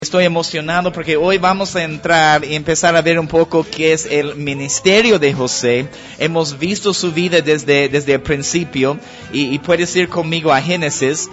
Estoy emocionado porque hoy vamos a entrar y empezar a ver un poco qué es el ministerio de José. Hemos visto su vida desde el principio y puedes ir conmigo a Génesis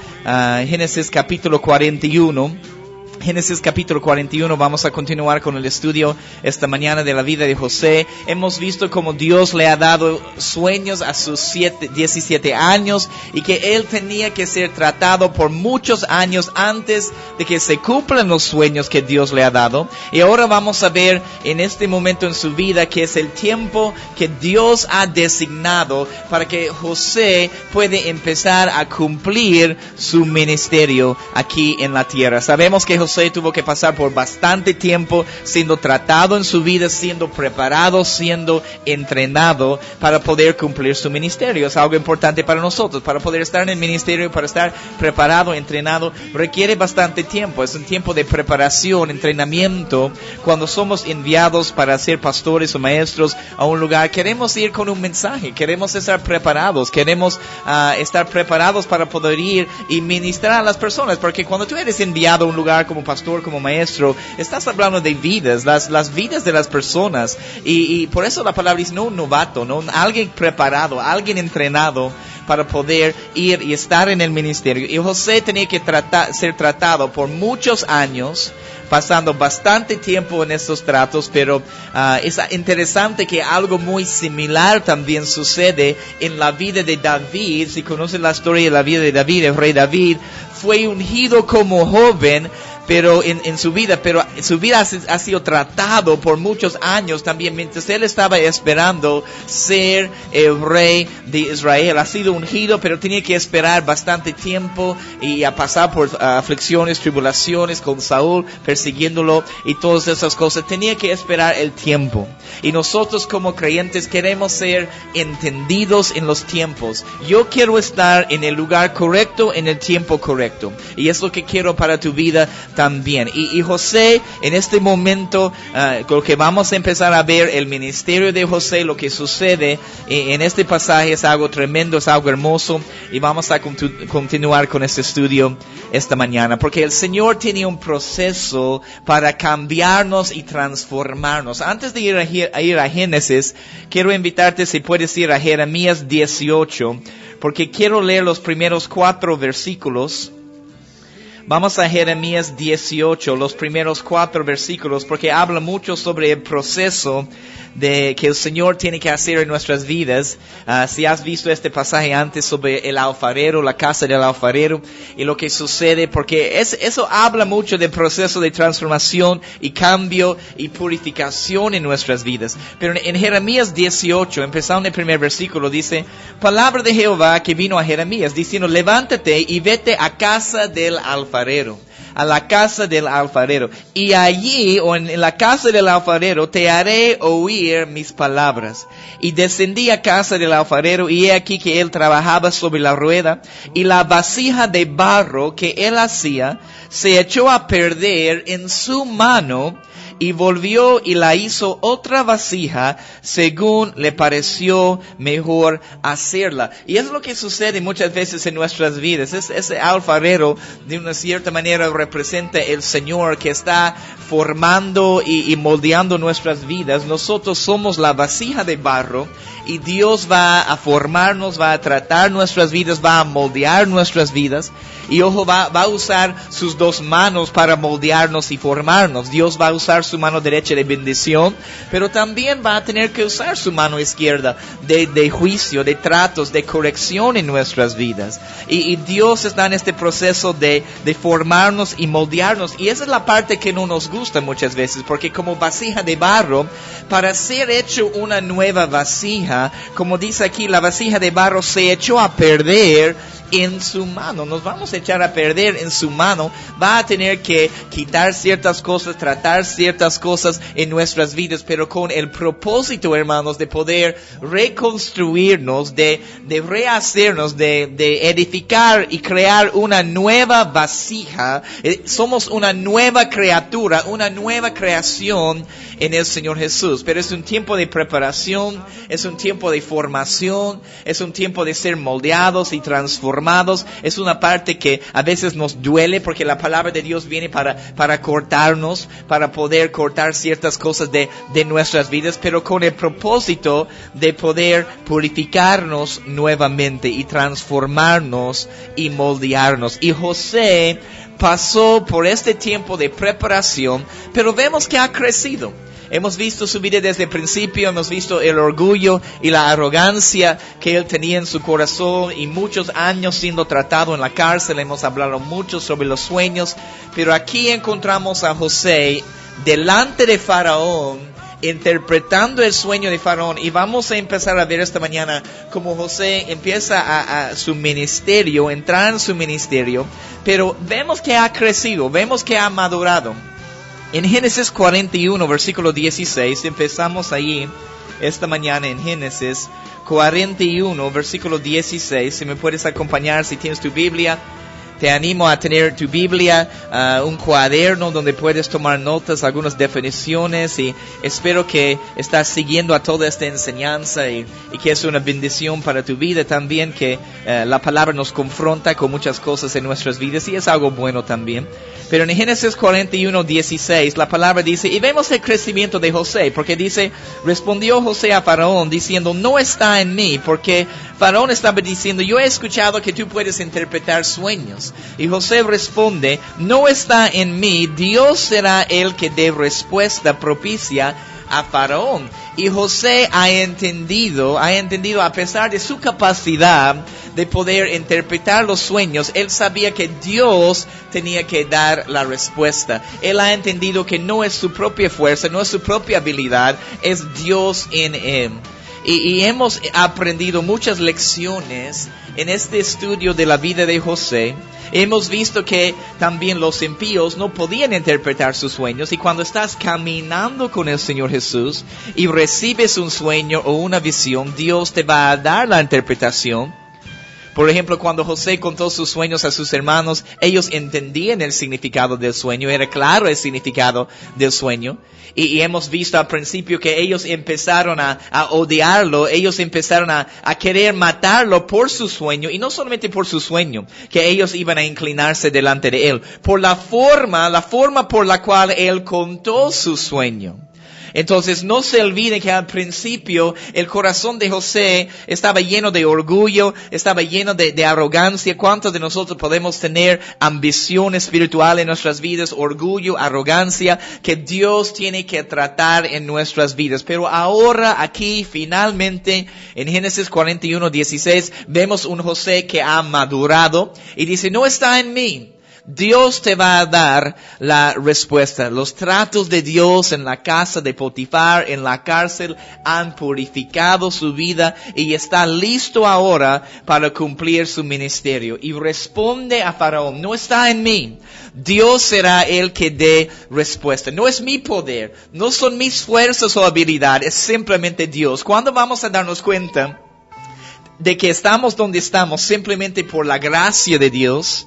capítulo 41. Génesis capítulo 41, vamos a continuar con el estudio esta mañana de la vida de José. Hemos visto cómo Dios le ha dado sueños a sus 17 años y que él tenía que ser tratado por muchos años antes de que se cumplan los sueños que Dios le ha dado. Y ahora vamos a ver en este momento en su vida que es el tiempo que Dios ha designado para que José puede empezar a cumplir su ministerio aquí en la tierra. Sabemos que José tuvo que pasar por bastante tiempo siendo tratado en su vida, siendo preparado, siendo entrenado para poder cumplir su ministerio. Es algo importante para nosotros. Para poder estar en el ministerio, para estar preparado, entrenado, requiere bastante tiempo. Es un tiempo de preparación, entrenamiento. Cuando somos enviados para ser pastores o maestros a un lugar, queremos ir con un mensaje, queremos estar preparados, queremos estar preparados para poder ir y ministrar a las personas, porque cuando tú eres enviado a un lugar como pastor, como maestro, estás hablando de vidas, las vidas de las personas, y por eso la palabra dice no un novato, no alguien preparado, alguien entrenado para poder ir y estar en el ministerio. Y José tenía que ser tratado por muchos años, pasando bastante tiempo en estos tratos, pero es interesante que algo muy similar también sucede en la vida de David. Si conocen la historia de la vida de David, el rey David fue ungido como joven, pero en su vida ha sido tratado por muchos años también, mientras él estaba esperando ser el rey de Israel. Ha sido ungido, pero tenía que esperar bastante tiempo y a pasar por aflicciones, tribulaciones con Saúl, persiguiéndolo y todas esas cosas. Tenía que esperar el tiempo. Y nosotros como creyentes queremos ser entendidos en los tiempos. Yo quiero estar en el lugar correcto, en el tiempo correcto. Y es lo que quiero para tu vida también. Y José, en este momento, lo que vamos a empezar a ver, el ministerio de José, lo que sucede en este pasaje es algo tremendo, es algo hermoso, y vamos a continuar con este estudio esta mañana, porque el Señor tiene un proceso para cambiarnos y transformarnos. Antes de ir a Génesis, quiero invitarte, si puedes ir a Jeremías 18, porque quiero leer los primeros 4 versículos. Vamos a Jeremías 18, los primeros 4 versículos, porque habla mucho sobre el proceso de que el Señor tiene que hacer en nuestras vidas. Si has visto este pasaje antes sobre el alfarero, la casa del alfarero y lo que sucede, porque eso habla mucho del proceso de transformación y cambio y purificación en nuestras vidas. Pero en Jeremías 18, empezando en el primer versículo, dice: palabra de Jehová que vino a Jeremías, diciendo: levántate y vete a casa del alfarero, a la casa del alfarero, y allí, o en la casa del alfarero, te haré oír mis palabras. Y descendí a casa del alfarero, y he aquí que él trabajaba sobre la rueda, y la vasija de barro que él hacía se echó a perder en su mano, y volvió y la hizo otra vasija según le pareció mejor hacerla. Y es lo que sucede muchas veces en nuestras vidas. Ese alfarero de una cierta manera representa el Señor que está formando y moldeando nuestras vidas. Nosotros somos la vasija de barro y Dios va a formarnos, va a tratar nuestras vidas, va a moldear nuestras vidas. Y ojo, va a usar sus 2 manos para moldearnos y formarnos. Dios va a usar su mano derecha de bendición, pero también va a tener que usar su mano izquierda de juicio, de tratos, de corrección en nuestras vidas. Y Dios está en este proceso de formarnos y moldearnos. Y esa es la parte que no nos gusta muchas veces, porque como vasija de barro, para ser hecho una nueva vasija, como dice aquí, la vasija de barro se echó a perder en su mano. Nos vamos a echar a perder en su mano. Va a tener que quitar ciertas cosas, tratar ciertas cosas en nuestras vidas, pero con el propósito, hermanos, de poder reconstruirnos, de rehacernos, de edificar y crear una nueva vasija. Somos una nueva criatura, una nueva creación en el Señor Jesús. Pero es un tiempo de preparación, es un tiempo de formación, es un tiempo de ser moldeados y transformados transformados. Es una parte que a veces nos duele porque la palabra de Dios viene para cortarnos, para poder cortar ciertas cosas de nuestras vidas, pero con el propósito de poder purificarnos nuevamente y transformarnos y moldearnos. Y José pasó por este tiempo de preparación, pero vemos que ha crecido. Hemos visto su vida desde el principio, hemos visto el orgullo y la arrogancia que él tenía en su corazón y muchos años siendo tratado en la cárcel. Hemos hablado mucho sobre los sueños, pero aquí encontramos a José delante de Faraón, interpretando el sueño de Faraón. Y vamos a empezar a ver esta mañana cómo José empieza a su ministerio, entrar en su ministerio, pero vemos que ha crecido, vemos que ha madurado. En Génesis 41, versículo 16, empezamos allí esta mañana en Génesis 41, versículo 16. Si me puedes acompañar, si tienes tu Biblia, te animo a tener tu Biblia, un cuaderno donde puedes tomar notas, algunas definiciones, y espero que estás siguiendo a toda esta enseñanza y que es una bendición para tu vida también, que la palabra nos confronta con muchas cosas en nuestras vidas y es algo bueno también. Pero en Génesis 41, 16, la palabra dice, y vemos el crecimiento de José, porque dice, respondió José a Faraón diciendo, no está en mí, porque Faraón estaba diciendo, yo he escuchado que tú puedes interpretar sueños. Y José responde, no está en mí, Dios será el que dé respuesta propicia a Faraón. Y José ha entendido a pesar de su capacidad de poder interpretar los sueños, él sabía que Dios tenía que dar la respuesta. Él ha entendido que no es su propia fuerza, no es su propia habilidad, es Dios en él. Y hemos aprendido muchas lecciones en este estudio de la vida de José. Hemos visto que también los impíos no podían interpretar sus sueños, y cuando estás caminando con el Señor Jesús y recibes un sueño o una visión, Dios te va a dar la interpretación. Por ejemplo, cuando José contó sus sueños a sus hermanos, ellos entendían el significado del sueño, era claro el significado del sueño. Y hemos visto al principio que ellos empezaron a odiarlo, ellos empezaron a querer matarlo por su sueño, y no solamente por su sueño, que ellos iban a inclinarse delante de él, por la forma por la cual él contó su sueño. Entonces no se olviden que al principio el corazón de José estaba lleno de orgullo, estaba lleno de arrogancia. ¿Cuántos de nosotros podemos tener ambición espiritual en nuestras vidas, orgullo, arrogancia, que Dios tiene que tratar en nuestras vidas? Pero ahora aquí finalmente en Génesis 41, 16 vemos un José que ha madurado y dice, no está en mí. Dios te va a dar la respuesta. Los tratos de Dios en la casa de Potifar, en la cárcel, han purificado su vida y está listo ahora para cumplir su ministerio. Y responde a Faraón, no está en mí. Dios será el que dé respuesta. No es mi poder, no son mis fuerzas o habilidades, es simplemente Dios. ¿Cuándo vamos a darnos cuenta de que estamos donde estamos simplemente por la gracia de Dios?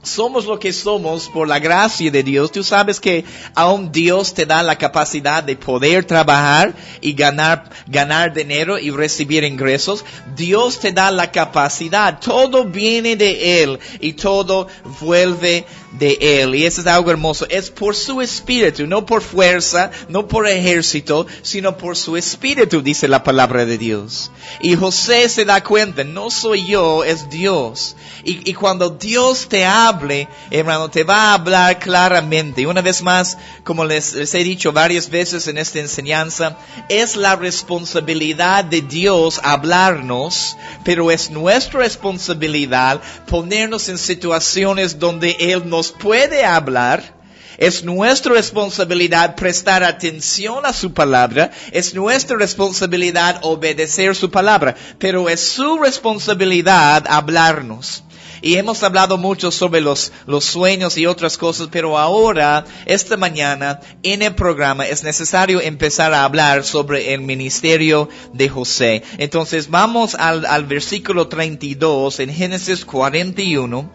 Somos lo que somos por la gracia de Dios. Tú sabes que aún Dios te da la capacidad de poder trabajar y ganar dinero y recibir ingresos. Dios te da la capacidad. Todo viene de Él y todo vuelve de Él. Y eso es algo hermoso. Es por su espíritu, no por fuerza, no por ejército, sino por su espíritu, dice la palabra de Dios. Y José se da cuenta, no soy yo, es Dios. Y cuando Dios te hable, hermano, te va a hablar claramente. Una vez más, como les he dicho varias veces en esta enseñanza, es la responsabilidad de Dios hablarnos, pero es nuestra responsabilidad ponernos en situaciones donde Él nos puede hablar. Es nuestra responsabilidad prestar atención a su palabra. Es nuestra responsabilidad obedecer su palabra. Pero es su responsabilidad hablarnos. Y hemos hablado mucho sobre los sueños y otras cosas, pero ahora, esta mañana, en el programa, es necesario empezar a hablar sobre el ministerio de José. Entonces, vamos al versículo 32 en Génesis 41.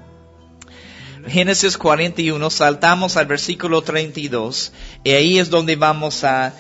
Génesis 41, saltamos al versículo 32, y ahí es donde vamos a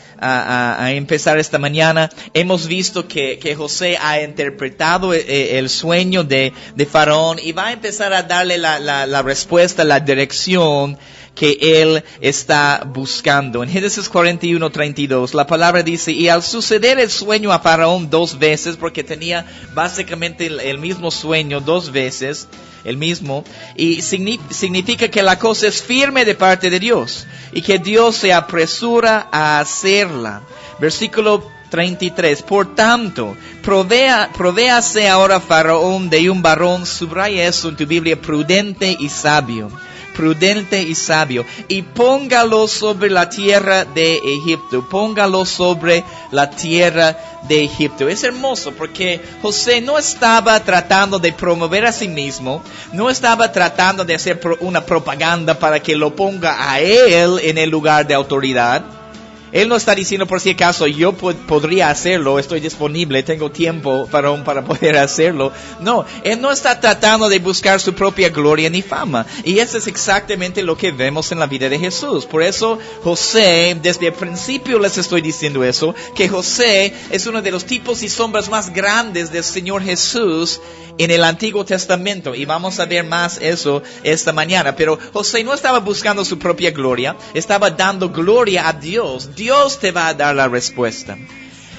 empezar esta mañana. Hemos visto que José ha interpretado el sueño de Faraón y va a empezar a darle la respuesta, la dirección que él está buscando. En Génesis 41, 32, la palabra dice, y al suceder el sueño a Faraón 2 veces, porque tenía básicamente el mismo sueño 2 veces, el mismo, y significa que la cosa es firme de parte de Dios, y que Dios se apresura a hacerla. Versículo 33, por tanto, provéase ahora Faraón de un varón, subraya eso en tu Biblia, prudente y sabio, y póngalo sobre la tierra de Egipto, Es hermoso porque José no estaba tratando de promover a sí mismo, no estaba tratando de hacer una propaganda para que lo ponga a él en el lugar de autoridad. Él no está diciendo, por si acaso, yo podría hacerlo, estoy disponible, tengo tiempo para poder hacerlo. No, él no está tratando de buscar su propia gloria ni fama. Y eso es exactamente lo que vemos en la vida de Jesús. Por eso José, desde el principio les estoy diciendo eso, que José es uno de los tipos y sombras más grandes del Señor Jesús en el Antiguo Testamento, y vamos a ver más eso esta mañana. Pero José no estaba buscando su propia gloria, estaba dando gloria a Dios. Dios te va a dar la respuesta.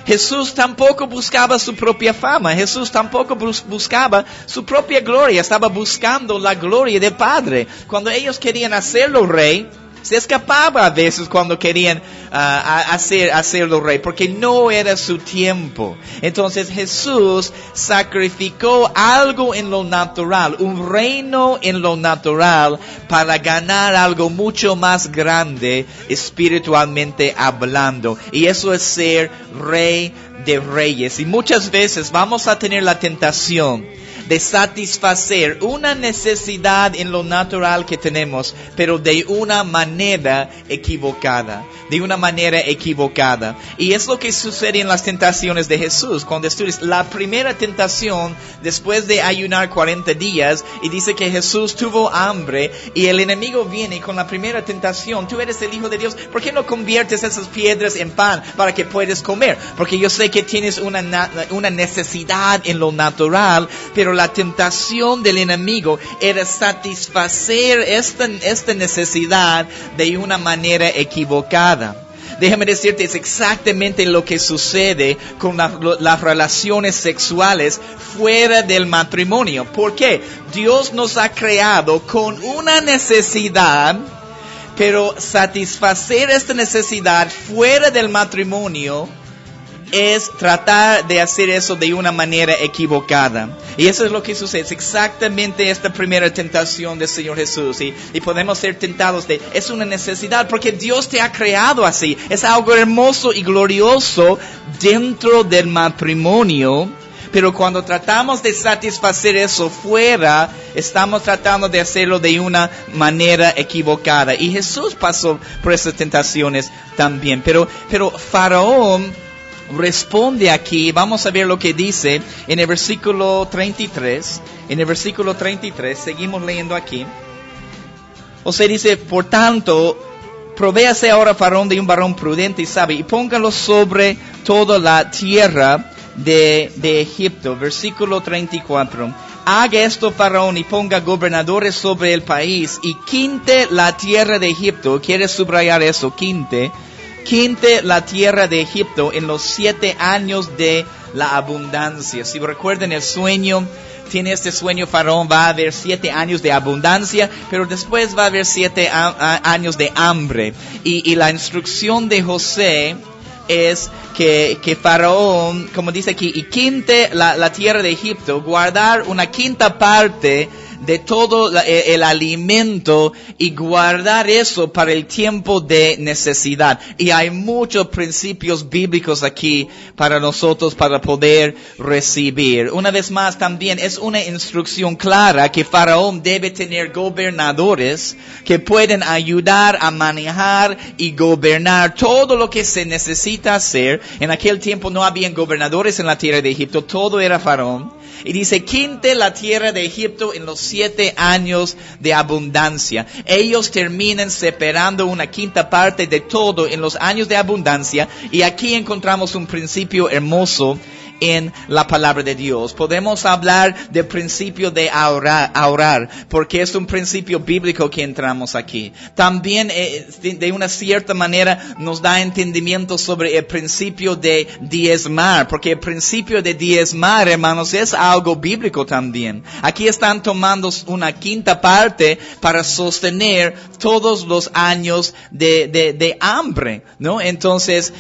Jesús tampoco buscaba su propia fama, Jesús tampoco buscaba su propia gloria, estaba buscando la gloria del Padre. Cuando ellos querían hacerlo rey, se escapaba a veces cuando querían hacerlo rey, porque no era su tiempo. Entonces Jesús sacrificó algo en lo natural, un reino en lo natural, para ganar algo mucho más grande espiritualmente hablando. Y eso es ser rey de reyes. Y muchas veces vamos a tener la tentación de satisfacer una necesidad en lo natural que tenemos, pero de una manera equivocada. Y es lo que sucede en las tentaciones de Jesús. Cuando estudias la primera tentación, después de ayunar 40 días, y dice que Jesús tuvo hambre, y el enemigo viene con la primera tentación. Tú eres el Hijo de Dios, ¿por qué no conviertes esas piedras en pan para que puedas comer? Porque yo sé que tienes una necesidad en lo natural, pero la tentación del enemigo era satisfacer esta necesidad de una manera equivocada. Déjame decirte, es exactamente lo que sucede con las relaciones sexuales fuera del matrimonio. ¿Por qué? Dios nos ha creado con una necesidad, pero satisfacer esta necesidad fuera del matrimonio es tratar de hacer eso de una manera equivocada. Y eso es lo que sucede. Es exactamente esta primera tentación del Señor Jesús. Y podemos ser tentados es una necesidad porque Dios te ha creado así. Es algo hermoso y glorioso dentro del matrimonio. Pero cuando tratamos de satisfacer eso fuera, estamos tratando de hacerlo de una manera equivocada. Y Jesús pasó por esas tentaciones también. Pero Faraón responde aquí. Vamos a ver lo que dice en el versículo 33. Seguimos leyendo aquí. O sea, dice, por tanto, provéase ahora Faraón de un varón prudente y sabio, y póngalo sobre toda la tierra de Egipto. Versículo 34. Haga esto Faraón y ponga gobernadores sobre el país, y quinte la tierra de Egipto. ¿Quieres subrayar eso? Quinte la tierra de Egipto en los 7 años de la abundancia. Si recuerdan el sueño, tiene este sueño Faraón, va a haber 7 años de abundancia, pero después va a haber 7 años de hambre. Y la instrucción de José es que Faraón, como dice aquí, y quinte la tierra de Egipto, guardar una quinta parte de todo el alimento y guardar eso para el tiempo de necesidad. Y hay muchos principios bíblicos aquí para nosotros para poder recibir. Una vez más, también es una instrucción clara que Faraón debe tener gobernadores que pueden ayudar a manejar y gobernar todo lo que se necesita hacer. En aquel tiempo no habían gobernadores en la tierra de Egipto, todo era Faraón. Y dice, quinte la tierra de Egipto en los 7 años de abundancia. Ellos terminan separando una quinta parte de todo en los años de abundancia. Y aquí encontramos un principio hermoso en la palabra de Dios. Podemos hablar del principio de ahorrar, porque es un principio bíblico que entramos aquí. También de una cierta manera nos da entendimiento sobre el principio de diezmar, porque el principio de diezmar, hermanos, es algo bíblico también. Aquí están tomando una quinta parte para sostener todos los años de hambre, ¿no? Entonces,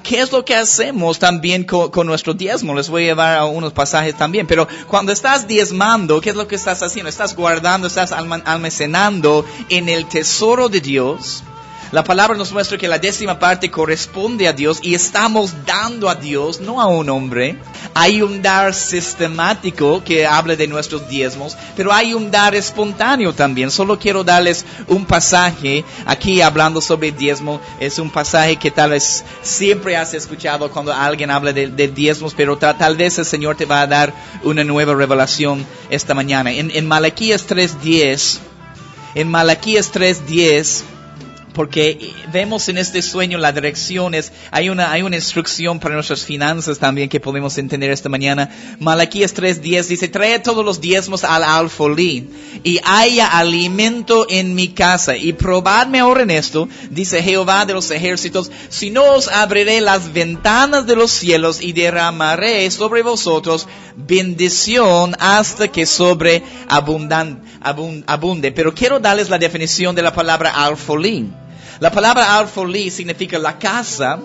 ¿qué es lo que hacemos también con nuestro diezmo? Les voy a llevar a unos pasajes también, pero cuando estás diezmando, ¿qué es lo que estás haciendo? Estás guardando, estás almacenando en el tesoro de Dios. La palabra nos muestra que la 10ª parte corresponde a Dios y estamos dando a Dios, no a un hombre. Hay un dar sistemático que habla de nuestros diezmos, pero hay un dar espontáneo también. Solo quiero darles un pasaje aquí hablando sobre diezmo. Es un pasaje que tal vez siempre has escuchado cuando alguien habla de diezmos, pero tal vez el Señor te va a dar una nueva revelación esta mañana. En Malaquías 3:10, porque vemos en este sueño la dirección, hay una instrucción para nuestras finanzas también que podemos entender esta mañana. Malaquías 3:10 dice, trae todos los diezmos al alfolí y haya alimento en mi casa. Y probadme ahora en esto, dice Jehová de los ejércitos, si no os abriré las ventanas de los cielos y derramaré sobre vosotros bendición hasta que abunde. Pero quiero darles la definición de la palabra alfolí. La palabra alfolí significa la casa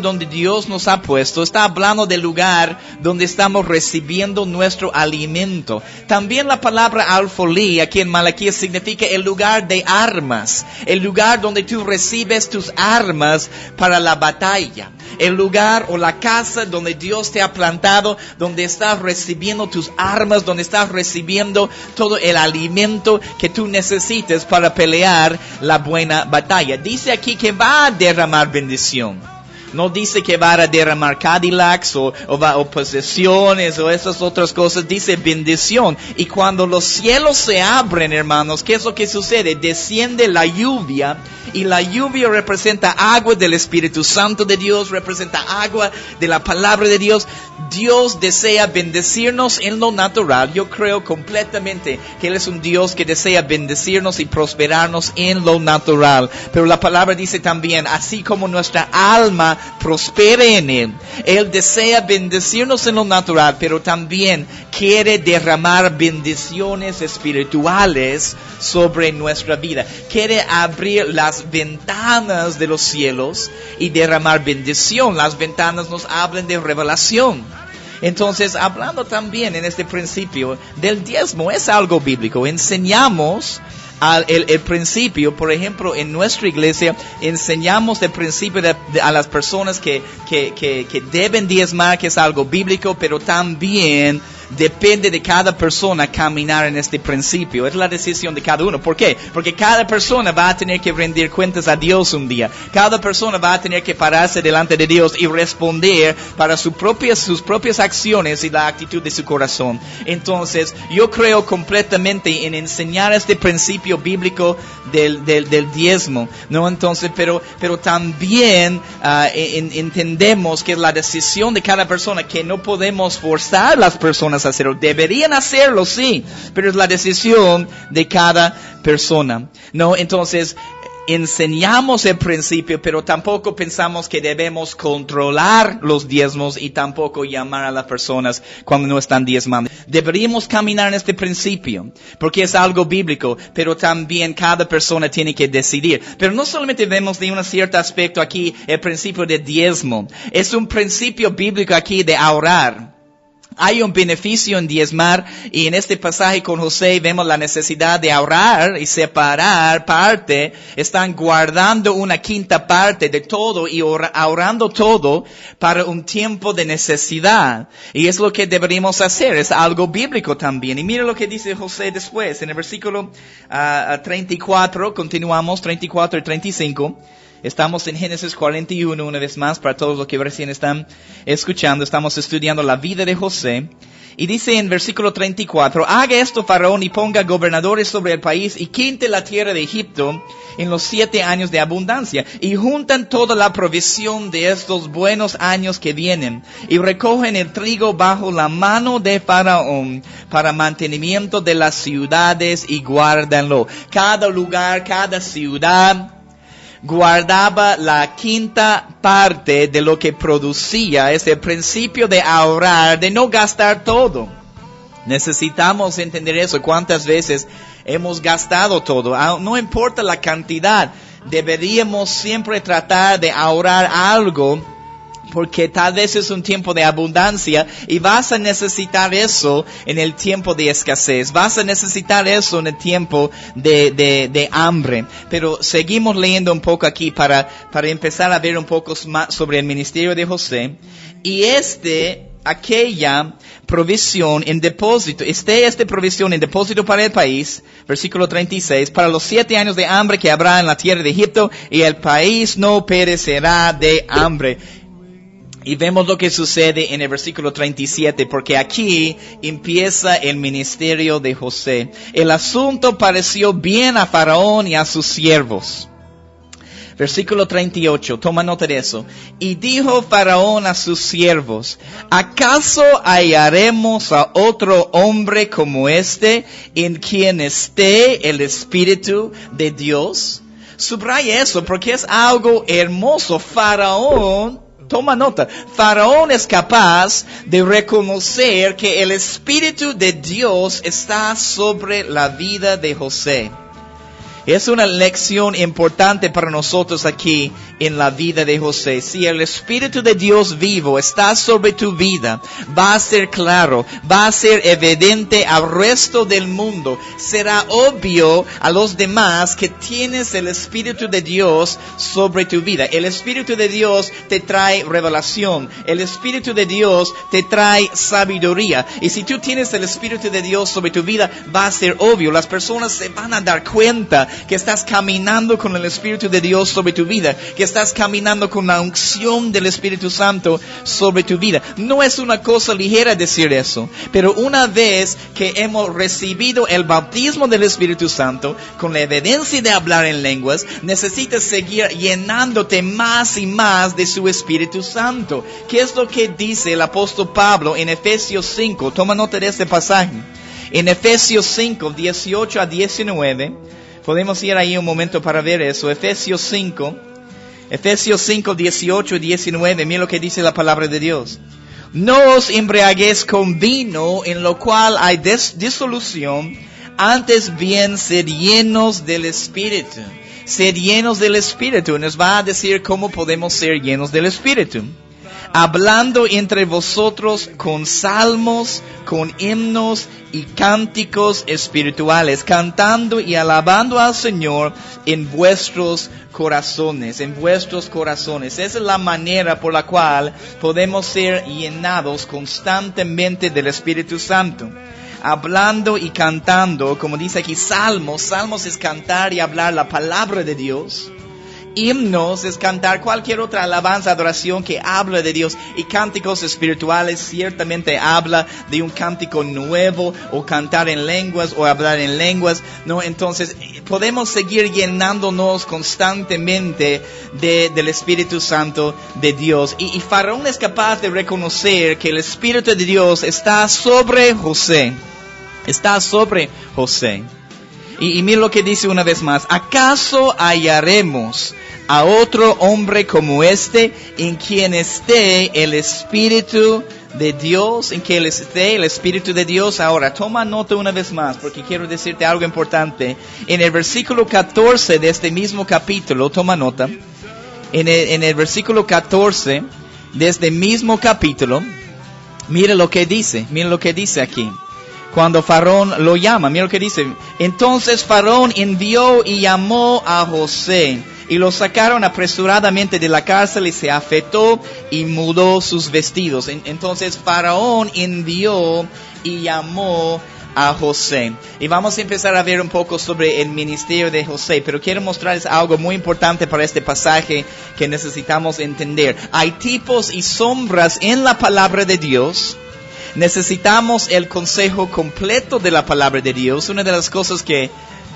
donde Dios nos ha puesto. Está hablando del lugar donde estamos recibiendo nuestro alimento. También la palabra alfolí aquí en Malaquías significa el lugar de armas. El lugar donde tú recibes tus armas para la batalla. El lugar o la casa donde Dios te ha plantado, donde estás recibiendo tus armas, donde estás recibiendo todo el alimento que tú necesites para pelear la buena batalla. Dice aquí que va a derramar bendición. No dice que va a derramar Cadillacs o posesiones o esas otras cosas. Dice bendición. Y cuando los cielos se abren, hermanos, ¿qué es lo que sucede? Desciende la lluvia. Y la lluvia representa agua del Espíritu Santo de Dios. Representa agua de la palabra de Dios. Dios desea bendecirnos en lo natural. Yo creo completamente que Él es un Dios que desea bendecirnos y prosperarnos en lo natural. Pero la palabra dice también, así como nuestra alma prospere en Él. Él desea bendecirnos en lo natural, pero también quiere derramar bendiciones espirituales sobre nuestra vida. Quiere abrir las ventanas de los cielos y derramar bendición. Las ventanas nos hablan de revelación. Entonces, hablando también en este principio del diezmo, es algo bíblico. Enseñamos el principio, por ejemplo, en nuestra iglesia, enseñamos el principio a las personas que deben diezmar, que es algo bíblico, pero también depende de cada persona caminar en este principio. Es la decisión de cada uno. ¿Por qué? Porque cada persona va a tener que rendir cuentas a Dios un día. Cada persona va a tener que pararse delante de Dios y responder para sus propias acciones y la actitud de su corazón. Entonces, yo creo completamente en enseñar este principio bíblico del diezmo, ¿no? Entonces, pero también entendemos que es la decisión de cada persona, que no podemos forzar a las personas a hacerlo. Deberían hacerlo, sí, pero es la decisión de cada persona, ¿no? Entonces, enseñamos el principio, pero tampoco pensamos que debemos controlar los diezmos y tampoco llamar a las personas cuando no están diezmando. Deberíamos caminar en este principio, porque es algo bíblico, pero también cada persona tiene que decidir. Pero no solamente vemos de un cierto aspecto aquí el principio de diezmo, es un principio bíblico aquí de ahorrar. Hay un beneficio en diezmar, y en este pasaje con José vemos la necesidad de ahorrar y separar parte. Están guardando una quinta parte de todo y ahorrando todo para un tiempo de necesidad. Y es lo que deberíamos hacer, es algo bíblico también. Y mira lo que dice José después, en el versículo 34, continuamos, 34 y 35. Estamos en Génesis 41 una vez más, para todos los que recién están escuchando. Estamos estudiando la vida de José. Y dice en versículo 34, haga esto Faraón y ponga gobernadores sobre el país y quinte la tierra de Egipto en los 7 años de abundancia. Y juntan toda la provisión de estos buenos años que vienen y recogen el trigo bajo la mano de Faraón para mantenimiento de las ciudades y guárdanlo. Cada lugar, cada ciudad guardaba la quinta parte de lo que producía. Es el principio de ahorrar, de no gastar todo. Necesitamos entender eso. ¿Cuántas veces hemos gastado todo? No importa la cantidad, deberíamos siempre tratar de ahorrar algo, porque tal vez es un tiempo de abundancia y vas a necesitar eso en el tiempo de escasez. Vas a necesitar eso en el tiempo de hambre. Pero seguimos leyendo un poco aquí para empezar a ver un poco más sobre el ministerio de José. Y aquella provisión en depósito, esta provisión en depósito para el país, versículo 36, para los 7 años de hambre que habrá en la tierra de Egipto, y el país no perecerá de hambre. Y vemos lo que sucede en el versículo 37, porque aquí empieza el ministerio de José. El asunto pareció bien a Faraón y a sus siervos. Versículo 38, toma nota de eso. Y dijo Faraón a sus siervos, ¿acaso hallaremos a otro hombre como este en quien esté el Espíritu de Dios? Subraya eso porque es algo hermoso. Toma nota, Faraón es capaz de reconocer que el Espíritu de Dios está sobre la vida de José. Es una lección importante para nosotros aquí en la vida de José. Si el Espíritu de Dios vivo está sobre tu vida, va a ser claro, va a ser evidente al resto del mundo. Será obvio a los demás que tienes el Espíritu de Dios sobre tu vida. El Espíritu de Dios te trae revelación. El Espíritu de Dios te trae sabiduría. Y si tú tienes el Espíritu de Dios sobre tu vida, va a ser obvio. Las personas se van a dar cuenta que estás caminando con el Espíritu de Dios sobre tu vida, que estás caminando con la unción del Espíritu Santo sobre tu vida. No es una cosa ligera decir eso, pero una vez que hemos recibido el bautismo del Espíritu Santo, con la evidencia de hablar en lenguas, necesitas seguir llenándote más y más de su Espíritu Santo. ¿Qué es lo que dice el apóstol Pablo en Efesios 5? Toma nota de este pasaje. En Efesios 5, 18 a 19, podemos ir ahí un momento para ver eso. Efesios 5, 18 y 19. Mira lo que dice la palabra de Dios. No os embriaguéis con vino, en lo cual hay disolución, antes bien sed llenos del Espíritu. Sed llenos del Espíritu. Nos va a decir cómo podemos ser llenos del Espíritu. Hablando entre vosotros con salmos, con himnos y cánticos espirituales, cantando y alabando al Señor en vuestros corazones, Esa es la manera por la cual podemos ser llenados constantemente del Espíritu Santo. Hablando y cantando, como dice aquí, salmos es cantar y hablar la palabra de Dios. Himnos es cantar cualquier otra alabanza, adoración que habla de Dios. Y cánticos espirituales ciertamente habla de un cántico nuevo, o cantar en lenguas, o hablar en lenguas. No, entonces podemos seguir llenándonos constantemente del Espíritu Santo de Dios. Y Faraón es capaz de reconocer que el Espíritu de Dios está sobre José. Está sobre José. Y mira lo que dice una vez más. ¿Acaso hallaremos a otro hombre como este en quien esté el Espíritu de Dios? En que esté el Espíritu de Dios. Ahora, toma nota una vez más, porque quiero decirte algo importante. En el versículo 14 de este mismo capítulo, toma nota. En el versículo 14 de este mismo capítulo, mira lo que dice aquí. Cuando Faraón lo llama, mira lo que dice. Entonces Faraón envió y llamó a José, y lo sacaron apresuradamente de la cárcel, y se afeitó y mudó sus vestidos. Entonces Faraón envió y llamó a José. Y vamos a empezar a ver un poco sobre el ministerio de José, pero quiero mostrarles algo muy importante para este pasaje que necesitamos entender. Hay tipos y sombras en la palabra de Dios Necesitamos el consejo completo de la palabra de Dios. Una de las cosas que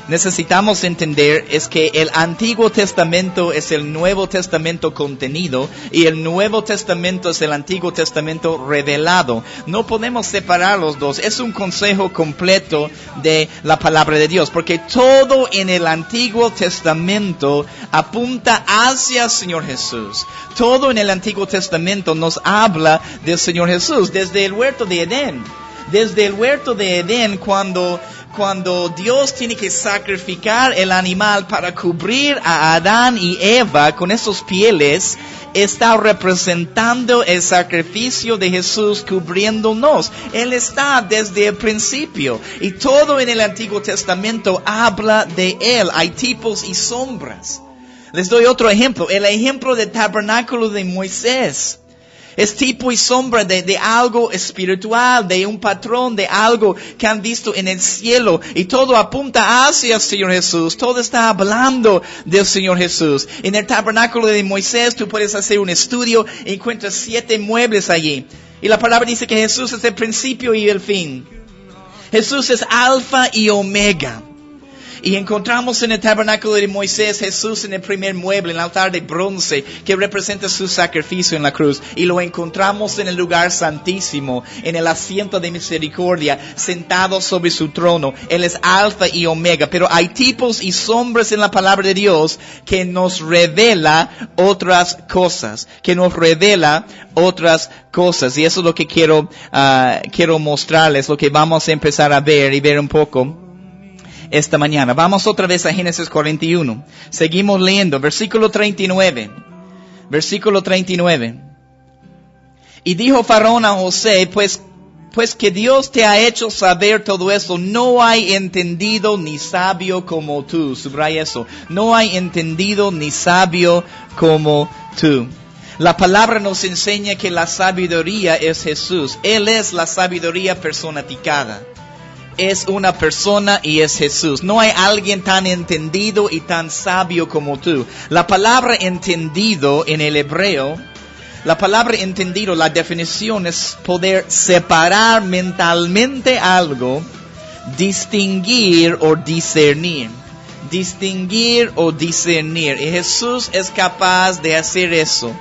necesitamos entender es que el Antiguo Testamento es el Nuevo Testamento contenido y el Nuevo Testamento es el Antiguo Testamento revelado. No podemos separar los dos. Es un consejo completo de la palabra de Dios, porque todo en el Antiguo Testamento apunta hacia el Señor Jesús. Todo en el Antiguo Testamento nos habla del Señor Jesús, desde el huerto de Edén. Desde el huerto de Edén, cuando Dios tiene que sacrificar el animal para cubrir a Adán y Eva con esos pieles, está representando el sacrificio de Jesús cubriéndonos. Él está desde el principio. Y todo en el Antiguo Testamento habla de Él. Hay tipos y sombras. Les doy otro ejemplo. El ejemplo del tabernáculo de Moisés. Es tipo y sombra de algo espiritual, de un patrón, de algo que han visto en el cielo. Y todo apunta hacia el Señor Jesús. Todo está hablando del Señor Jesús. En el tabernáculo de Moisés tú puedes hacer un estudio y encuentras 7 muebles allí. Y la palabra dice que Jesús es el principio y el fin. Jesús es alfa y omega. Y encontramos en el tabernáculo de Moisés Jesús en el primer mueble, en el altar de bronce, que representa su sacrificio en la cruz. Y lo encontramos en el lugar santísimo, en el asiento de misericordia, sentado sobre su trono. Él es alfa y omega. Pero hay tipos y sombras en la palabra de Dios que nos revela otras cosas. Y eso es lo que quiero mostrarles, lo que vamos a empezar a ver y ver un poco esta mañana. Vamos otra vez a Génesis 41. Seguimos leyendo. Versículo 39. Versículo 39. Y dijo Faraón a José, pues que Dios te ha hecho saber todo eso, no hay entendido ni sabio como tú. Subraya eso. No hay entendido ni sabio como tú. La palabra nos enseña que la sabiduría es Jesús. Él es la sabiduría personificada. Es una persona y es Jesús. No hay alguien tan entendido y tan sabio como tú. La palabra entendido en el hebreo, la palabra entendido, la definición es poder separar mentalmente algo, distinguir o discernir. Distinguir o discernir. Y Jesús es capaz de hacer eso.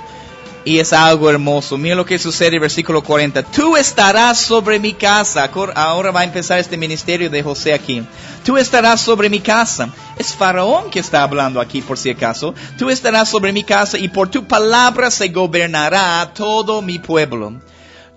Y es algo hermoso. Mira lo que sucede en versículo 40. Tú estarás sobre mi casa. Ahora va a empezar este ministerio de José aquí. Tú estarás sobre mi casa. Es Faraón que está hablando aquí por si acaso. Tú estarás sobre mi casa y por tu palabra se gobernará todo mi pueblo.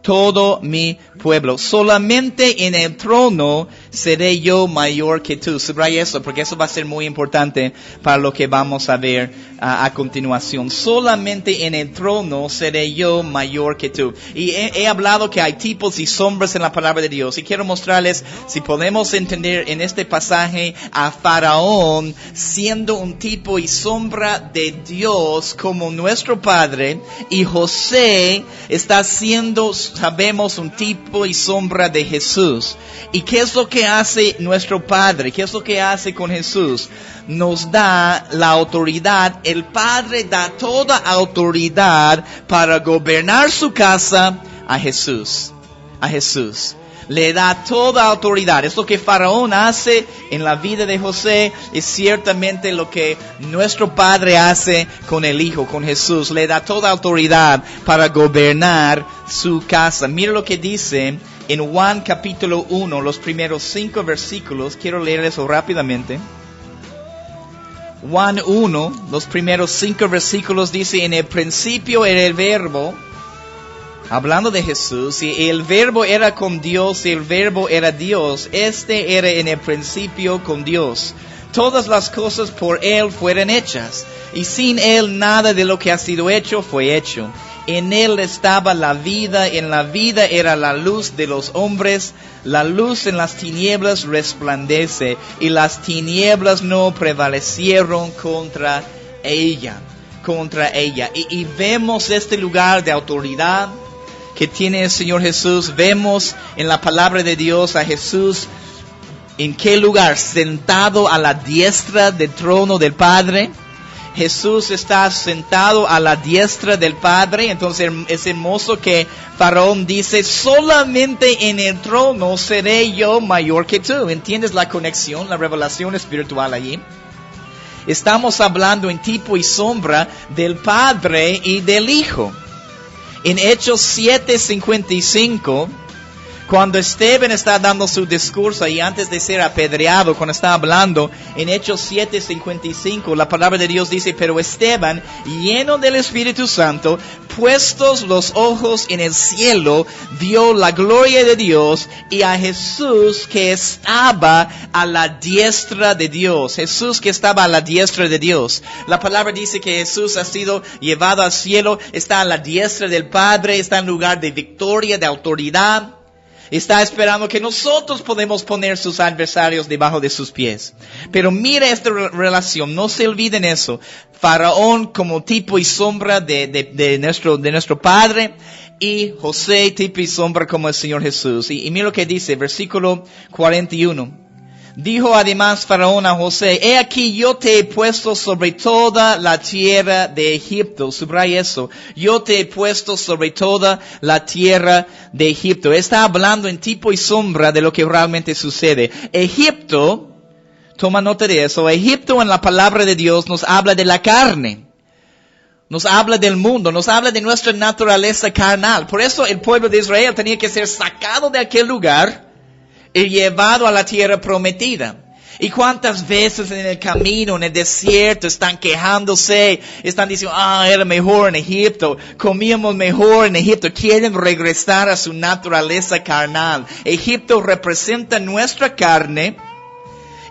Todo mi pueblo. Solamente en el trono seré yo mayor que tú. Subraya eso, porque eso va a ser muy importante para lo que vamos a ver a continuación. Solamente en el trono seré yo mayor que tú. Y he hablado que hay tipos y sombras en la palabra de Dios. Y quiero mostrarles, si podemos entender en este pasaje a Faraón siendo un tipo y sombra de Dios como nuestro Padre. Y José está siendo, sabemos, un tipo y sombra de Jesús. ¿Y qué es lo que hace nuestro Padre? ¿Qué es lo que hace con Jesús? Nos da la autoridad. El Padre da toda autoridad para gobernar su casa a Jesús. A Jesús. Le da toda autoridad. Es lo que Faraón hace en la vida de José. Es ciertamente lo que nuestro Padre hace con el Hijo, con Jesús. Le da toda autoridad para gobernar su casa. Mira lo que dice en Juan capítulo 1, los primeros 5 versículos. Quiero leer eso rápidamente. Juan 1, los primeros 5 versículos dice, en el principio era el Verbo, hablando de Jesús, y el Verbo era con Dios, y el Verbo era Dios. Este era en el principio con Dios. Todas las cosas por Él fueron hechas, y sin Él nada de lo que ha sido hecho fue hecho. En Él estaba la vida, en la vida era la luz de los hombres. La luz en las tinieblas resplandece, y las tinieblas no prevalecieron contra ella. Y vemos este lugar de autoridad que tiene el Señor Jesús. Vemos en la palabra de Dios a Jesús en qué lugar, sentado a la diestra del trono del Padre. Jesús está sentado a la diestra del Padre. Entonces es hermoso que Faraón dice, solamente en el trono seré yo mayor que tú. ¿Entiendes la conexión, la revelación espiritual allí? Estamos hablando en tipo y sombra del Padre y del Hijo. En Hechos 7:55, cuando Esteban está dando su discurso y antes de ser apedreado, cuando está hablando, en Hechos 7:55, la palabra de Dios dice, pero Esteban, lleno del Espíritu Santo, puestos los ojos en el cielo, vio la gloria de Dios y a Jesús que estaba a la diestra de Dios. Jesús que estaba a la diestra de Dios. La palabra dice que Jesús ha sido llevado al cielo, está a la diestra del Padre, está en lugar de victoria, de autoridad. Está esperando que nosotros podemos poner sus adversarios debajo de sus pies. Pero mira esta relación, no se olviden eso. Faraón como tipo y sombra de nuestro Padre, y José tipo y sombra como el Señor Jesús. Y mira lo que dice, versículo 41. Dijo además Faraón a José, he aquí yo te he puesto sobre toda la tierra de Egipto. Subraya eso. Yo te he puesto sobre toda la tierra de Egipto. Está hablando en tipo y sombra de lo que realmente sucede. Egipto, toma nota de eso, Egipto en la palabra de Dios nos habla de la carne. Nos habla del mundo, nos habla de nuestra naturaleza carnal. Por eso el pueblo de Israel tenía que ser sacado de aquel lugar y llevado a la tierra prometida. Y cuántas veces en el camino, en el desierto, están quejándose, están diciendo, era mejor en Egipto, comíamos mejor en Egipto. Quieren regresar a su naturaleza carnal. Egipto representa nuestra carne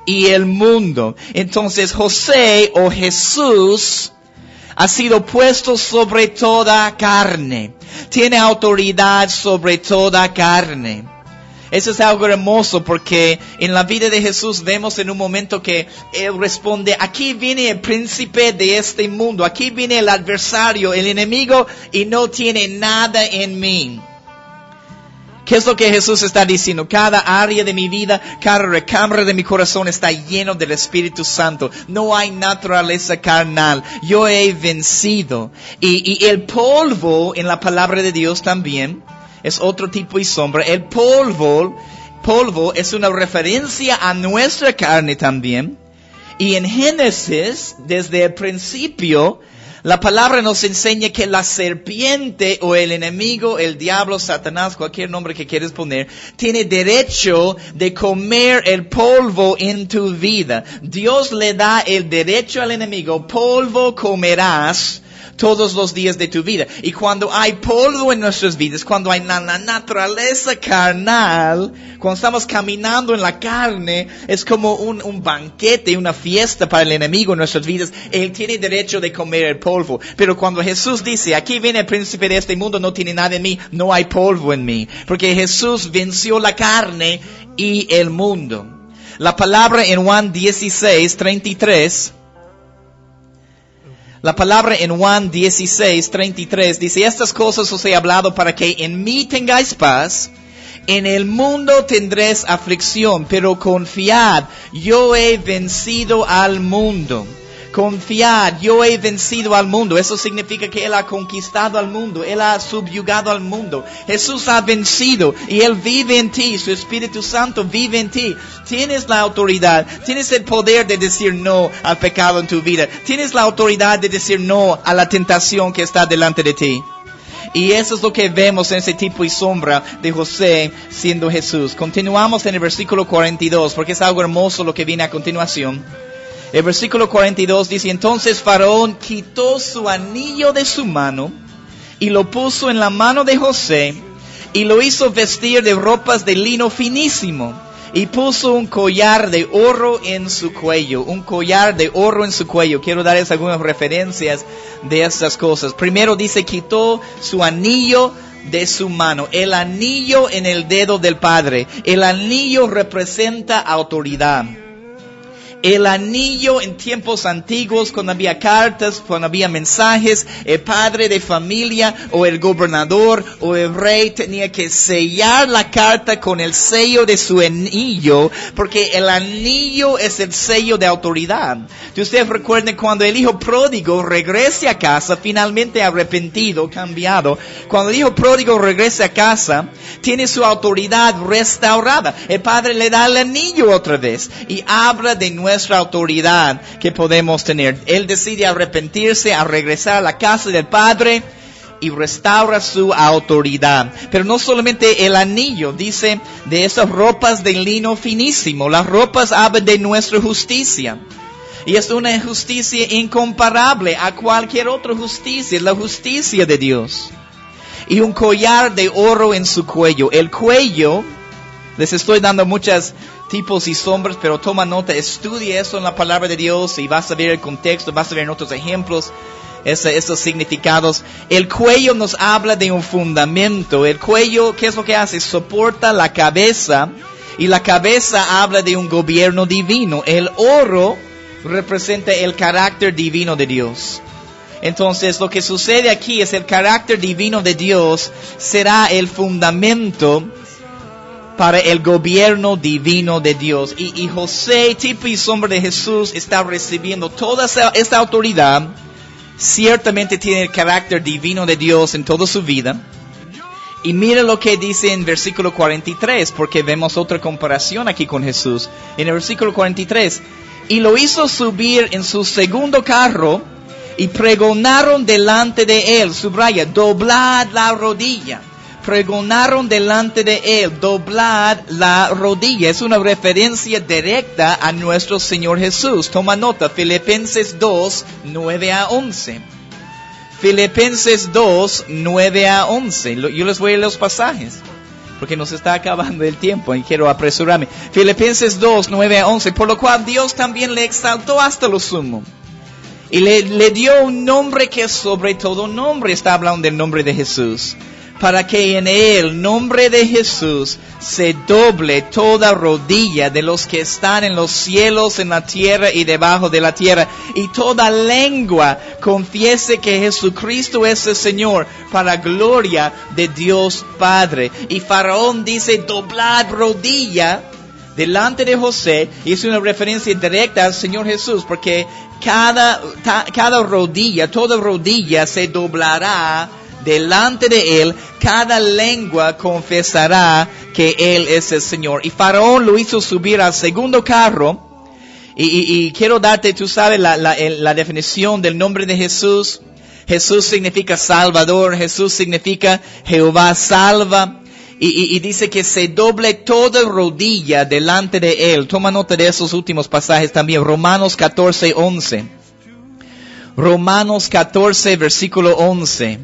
y el mundo. Entonces José o Jesús ha sido puesto sobre toda carne. Tiene autoridad sobre toda carne. Eso es algo hermoso porque en la vida de Jesús vemos en un momento que Él responde, aquí viene el príncipe de este mundo, aquí viene el adversario, el enemigo, y no tiene nada en mí. ¿Qué es lo que Jesús está diciendo? Cada área de mi vida, cada recámara de mi corazón está lleno del Espíritu Santo. No hay naturaleza carnal. Yo he vencido. Y el polvo en la palabra de Dios también es otro tipo y sombra. El polvo es una referencia a nuestra carne también. Y en Génesis, desde el principio, la palabra nos enseña que la serpiente o el enemigo, el diablo, Satanás, cualquier nombre que quieras poner, tiene derecho de comer el polvo en tu vida. Dios le da el derecho al enemigo, polvo comerás todos los días de tu vida. Y cuando hay polvo en nuestras vidas, cuando hay la naturaleza carnal, cuando estamos caminando en la carne, es como un banquete, una fiesta para el enemigo en nuestras vidas. Él tiene derecho de comer el polvo. Pero cuando Jesús dice, aquí viene el príncipe de este mundo, no tiene nada en mí, no hay polvo en mí. Porque Jesús venció la carne y el mundo. La palabra en Juan 16:33... La palabra en Juan 16:33 dice, estas cosas os he hablado para que en mí tengáis paz. En el mundo tendréis aflicción, pero confiad, yo he vencido al mundo. Confiad, yo he vencido al mundo. Eso significa que Él ha conquistado al mundo. Él ha subyugado al mundo. Jesús ha vencido y Él vive en ti. Su Espíritu Santo vive en ti. Tienes la autoridad. Tienes el poder de decir no al pecado en tu vida. Tienes la autoridad de decir no a la tentación que está delante de ti. Y eso es lo que vemos en ese tipo y sombra de José siendo Jesús. Continuamos en el versículo 42 porque es algo hermoso lo que viene a continuación. El versículo 42 dice, entonces Faraón quitó su anillo de su mano y lo puso en la mano de José y lo hizo vestir de ropas de lino finísimo y puso un collar de oro en su cuello. Un collar de oro en su cuello. Quiero darles algunas referencias de estas cosas. Primero dice, quitó su anillo de su mano. El anillo en el dedo del Padre. El anillo representa autoridad. El anillo en tiempos antiguos, cuando había cartas, cuando había mensajes, el padre de familia o el gobernador o el rey tenía que sellar la carta con el sello de su anillo, porque el anillo es el sello de autoridad. Si ustedes recuerden, cuando el hijo pródigo regrese a casa, finalmente arrepentido, cambiado, cuando el hijo pródigo regrese a casa, tiene su autoridad restaurada. El padre le da el anillo otra vez y habla de nuestra autoridad que podemos tener. Él decide arrepentirse, a regresar a la casa del padre y restaura su autoridad. Pero no solamente el anillo, dice de esas ropas de lino finísimo. Las ropas hablan de nuestra justicia. Y es una justicia incomparable a cualquier otra justicia, la justicia de Dios. Y un collar de oro en su cuello. El cuello, les estoy dando muchos tipos y sombras, pero toma nota, estudia eso en la palabra de Dios y vas a ver el contexto, vas a ver en otros ejemplos esos significados. El cuello nos habla de un fundamento. El cuello, ¿qué es lo que hace? Soporta la cabeza, y la cabeza habla de un gobierno divino. El oro representa el carácter divino de Dios. Entonces, lo que sucede aquí es el carácter divino de Dios será el fundamento para el gobierno divino de Dios. Y José, tipo y sombra de Jesús, está recibiendo toda esta autoridad. Ciertamente tiene el carácter divino de Dios en toda su vida. Y mira lo que dice en versículo 43, porque vemos otra comparación aquí con Jesús. En el versículo 43, y lo hizo subir en su segundo carro, y pregonaron delante de él, subraya, doblad la rodilla. Pregonaron delante de él, doblad la rodilla. Es una referencia directa a nuestro Señor Jesús. Toma nota, Filipenses 2, 9 a 11. Filipenses 2, 9 a 11. Yo les voy a leer los pasajes, porque nos está acabando el tiempo y quiero apresurarme. Filipenses 2, 9 a 11. Por lo cual Dios también le exaltó hasta lo sumo. Y le dio un nombre que es sobre todo nombre. Está hablando del nombre de Jesús. Para que en el nombre de Jesús se doble toda rodilla de los que están en los cielos, en la tierra y debajo de la tierra. Y toda lengua confiese que Jesucristo es el Señor, para gloria de Dios Padre. Y Faraón dice, doblad rodilla delante de José. Y es una referencia directa al Señor Jesús, porque cada rodilla, toda rodilla se doblará delante de él, cada lengua confesará que él es el Señor. Y Faraón lo hizo subir al segundo carro. Y quiero darte, tú sabes, la definición del nombre de Jesús. Jesús significa Salvador. Jesús significa Jehová salva. Y dice que se doble toda rodilla delante de él. Toma nota de esos últimos pasajes también. Romanos 14, 11. Romanos 14, versículo 11.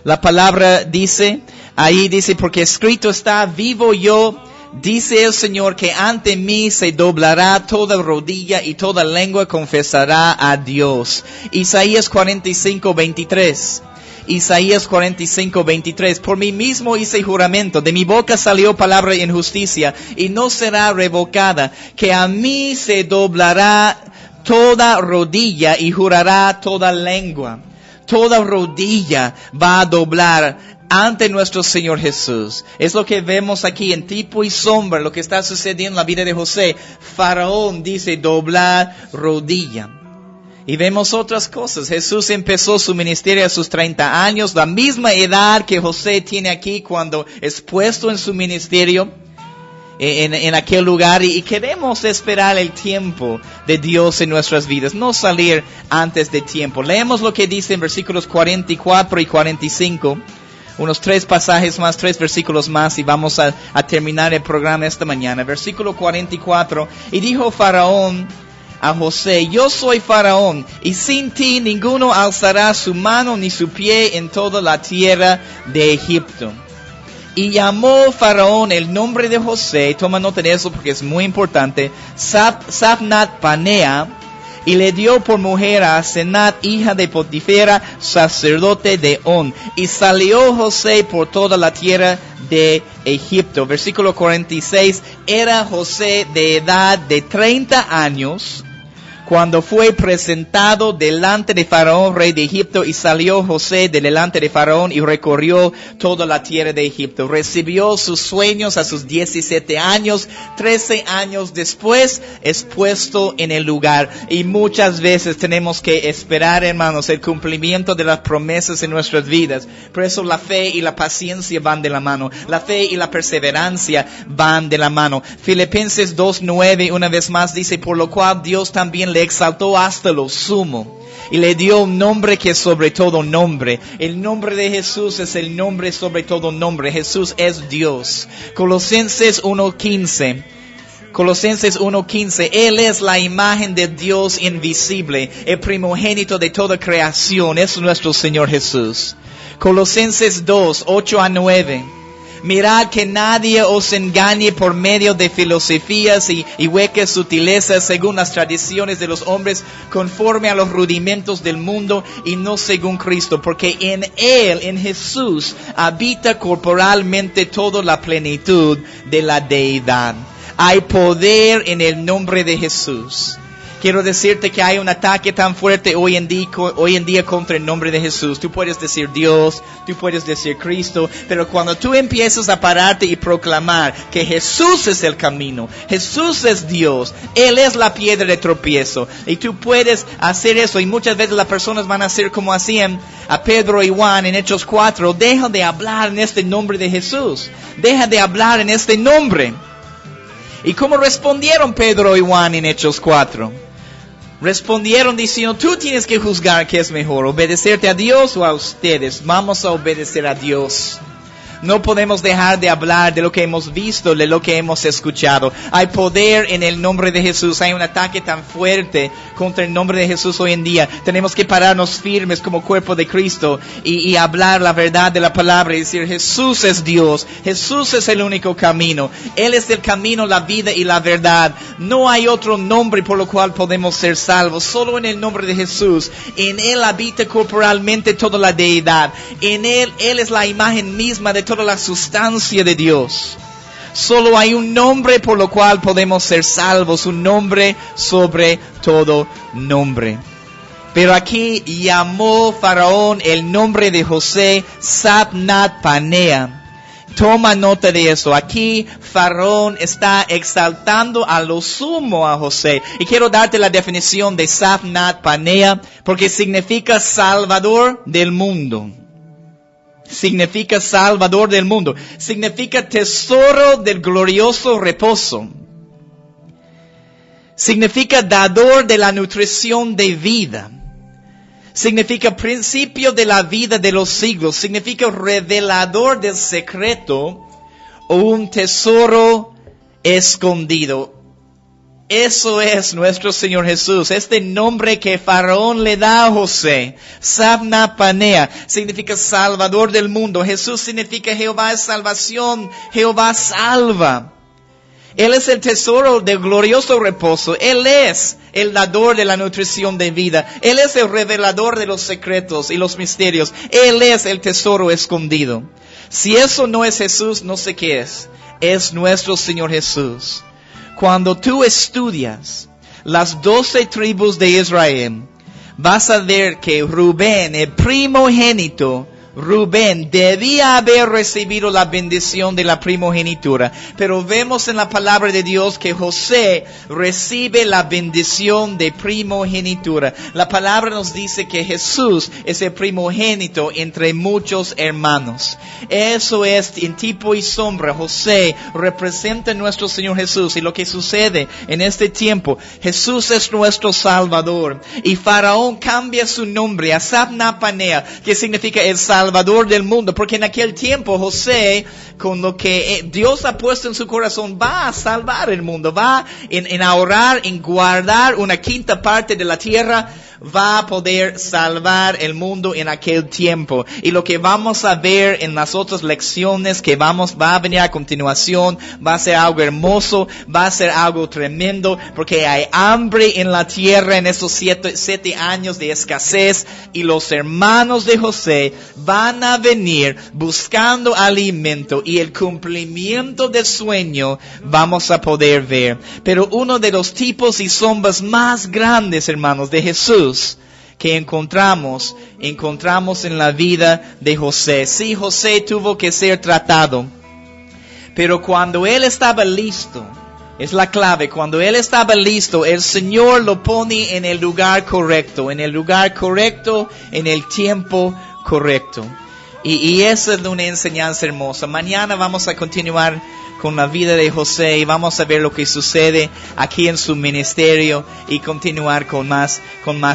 La palabra dice, ahí dice, porque escrito está, vivo yo, dice el Señor, que ante mí se doblará toda rodilla y toda lengua confesará a Dios. Isaías 45, 23. Isaías 45, 23. Por mí mismo hice juramento, de mi boca salió palabra en justicia, y no será revocada, que a mí se doblará toda rodilla y jurará toda lengua. Toda rodilla va a doblar ante nuestro Señor Jesús. Es lo que vemos aquí en tipo y sombra, lo que está sucediendo en la vida de José. Faraón dice doblar rodilla. Y vemos otras cosas. Jesús empezó su ministerio a sus 30 años, la misma edad que José tiene aquí cuando es puesto en su ministerio. En aquel lugar, y queremos esperar el tiempo de Dios en nuestras vidas, no salir antes de tiempo. Leemos lo que dice en versículos 44 y 45, unos 3 pasajes más, 3 versículos más, y vamos a terminar el programa esta mañana. Versículo 44, y dijo Faraón a José, yo soy Faraón, y sin ti ninguno alzará su mano ni su pie en toda la tierra de Egipto. Y llamó Faraón el nombre de José, toma nota de eso porque es muy importante, Zaphnath Panea, y le dio por mujer a Asenat, hija de Potifera, sacerdote de On. Y salió José por toda la tierra de Egipto. Versículo 46, era José de edad de 30 años cuando fue presentado delante de Faraón, rey de Egipto, y salió José de delante de Faraón y recorrió toda la tierra de Egipto. Recibió sus sueños a sus 17 años, 13 años después es puesto en el lugar. Y muchas veces tenemos que esperar, hermanos, el cumplimiento de las promesas en nuestras vidas. Por eso la fe y la paciencia van de la mano. La fe y la perseverancia van de la mano. Filipenses 2:9 una vez más dice, por lo cual Dios también le exaltó hasta lo sumo y le dio un nombre que es sobre todo nombre. El nombre de Jesús es el nombre sobre todo nombre. Jesús es Dios. Colosenses 1:15, Él es la imagen de Dios invisible, el primogénito de toda creación, es nuestro Señor Jesús. Colosenses 2:8-9, mirad que nadie os engañe por medio de filosofías y huecas sutilezas según las tradiciones de los hombres, conforme a los rudimentos del mundo y no según Cristo, porque en Él, en Jesús, habita corporalmente toda la plenitud de la deidad. Hay poder en el nombre de Jesús. Quiero decirte que hay un ataque tan fuerte hoy en día contra el nombre de Jesús. Tú puedes decir Dios, tú puedes decir Cristo, pero cuando tú empiezas a pararte y proclamar que Jesús es el camino, Jesús es Dios, Él es la piedra de tropiezo, y tú puedes hacer eso, y muchas veces las personas van a hacer como hacían a Pedro y Juan en Hechos 4, deja de hablar en este nombre de Jesús, deja de hablar en este nombre. ¿Y cómo respondieron Pedro y Juan en Hechos 4? Respondieron diciendo, tú tienes que juzgar qué es mejor, obedecerte a Dios o a ustedes. Vamos a obedecer a Dios. No podemos dejar de hablar de lo que hemos visto, de lo que hemos escuchado. Hay poder en el nombre de Jesús. Hay un ataque tan fuerte contra el nombre de Jesús hoy en día. Tenemos que pararnos firmes como cuerpo de Cristo y hablar la verdad de la palabra y decir, Jesús es Dios. Jesús es el único camino. Él es el camino, la vida y la verdad. No hay otro nombre por lo cual podemos ser salvos. Solo en el nombre de Jesús. En Él habita corporalmente toda la deidad. En Él es la imagen misma de toda la sustancia de Dios. Solo hay un nombre por lo cual podemos ser salvos, un nombre sobre todo nombre. Pero aquí llamó Faraón el nombre de José Sabnat Panea. Toma nota de eso. Aquí Faraón está exaltando a lo sumo a José. Y quiero darte la definición de Sabnat Panea, porque significa Salvador del mundo. Significa Salvador del mundo. Significa tesoro del glorioso reposo. Significa dador de la nutrición de vida. Significa principio de la vida de los siglos. Significa revelador del secreto o un tesoro escondido. Eso es nuestro Señor Jesús. Este nombre que Faraón le da a José, Sabnat Panea, significa Salvador del mundo. Jesús significa Jehová es salvación, Jehová salva. Él es el tesoro del glorioso reposo. Él es el dador de la nutrición de vida. Él es el revelador de los secretos y los misterios. Él es el tesoro escondido. Si eso no es Jesús, no sé qué es. Es nuestro Señor Jesús. Cuando tú estudias las 12 tribus de Israel, vas a ver que Rubén, el primogénito, Rubén debía haber recibido la bendición de la primogenitura, pero vemos en la palabra de Dios que José recibe la bendición de primogenitura. La palabra nos dice que Jesús es el primogénito entre muchos hermanos. Eso es en tipo y sombra. José representa a nuestro Señor Jesús, y lo que sucede en este tiempo, Jesús es nuestro Salvador, y Faraón cambia su nombre a Sabnat Panea, que significa el Salvador del mundo, porque en aquel tiempo José, con lo que Dios ha puesto en su corazón, va a salvar el mundo, va en ahorrar, en guardar una quinta parte de la tierra, va a poder salvar el mundo en aquel tiempo. Y lo que vamos a ver en las otras lecciones que va a venir a continuación, va a ser algo hermoso, va a ser algo tremendo, porque hay hambre en la tierra en estos 7 años de escasez, y los hermanos de José van a venir buscando alimento, y el cumplimiento del sueño vamos a poder ver. Pero uno de los tipos y sombras más grandes, hermanos, de Jesús que encontramos en la vida de José. Sí, José tuvo que ser tratado, pero cuando él estaba listo, es la clave, cuando él estaba listo, el Señor lo pone en el lugar correcto, en el tiempo correcto. Y esa es una enseñanza hermosa. Mañana vamos a continuar con la vida de José y vamos a ver lo que sucede aquí en su ministerio y continuar con más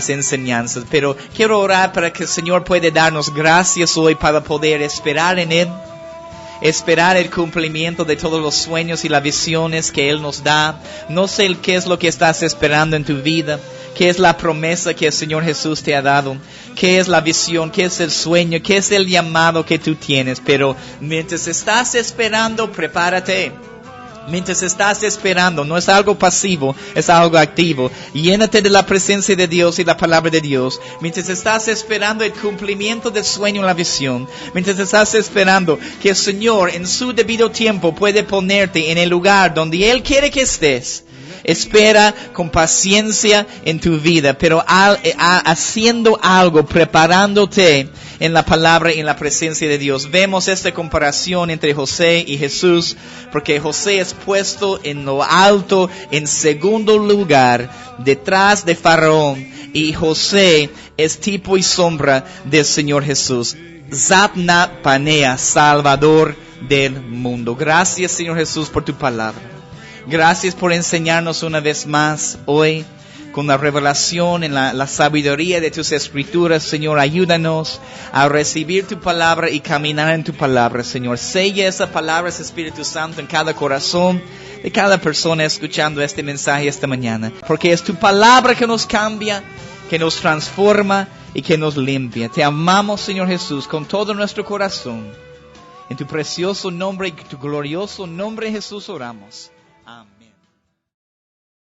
enseñanzas. Pero quiero orar para que el Señor pueda darnos gracias hoy para poder esperar en Él. Esperar el cumplimiento de todos los sueños y las visiones que Él nos da. No sé qué es lo que estás esperando en tu vida. ¿Qué es la promesa que el Señor Jesús te ha dado? ¿Qué es la visión? ¿Qué es el sueño? ¿Qué es el llamado que tú tienes? Pero mientras estás esperando, prepárate. Mientras estás esperando, no es algo pasivo, es algo activo. Llénate de la presencia de Dios y la palabra de Dios. Mientras estás esperando el cumplimiento del sueño y la visión. Mientras estás esperando que el Señor en su debido tiempo puede ponerte en el lugar donde Él quiere que estés. Espera con paciencia en tu vida, pero haciendo algo, preparándote en la palabra y en la presencia de Dios. Vemos esta comparación entre José y Jesús, porque José es puesto en lo alto, en segundo lugar, detrás de Faraón, y José es tipo y sombra del Señor Jesús. Zatna Panea, Salvador del mundo. Gracias, Señor Jesús, por tu palabra. Gracias por enseñarnos una vez más hoy con la revelación en la sabiduría de tus escrituras. Señor, ayúdanos a recibir tu palabra y caminar en tu palabra, Señor. Sella esa palabra, ese Espíritu Santo, en cada corazón de cada persona escuchando este mensaje esta mañana. Porque es tu palabra que nos cambia, que nos transforma y que nos limpia. Te amamos, Señor Jesús, con todo nuestro corazón. En tu precioso nombre y tu glorioso nombre, Jesús, oramos. Amén.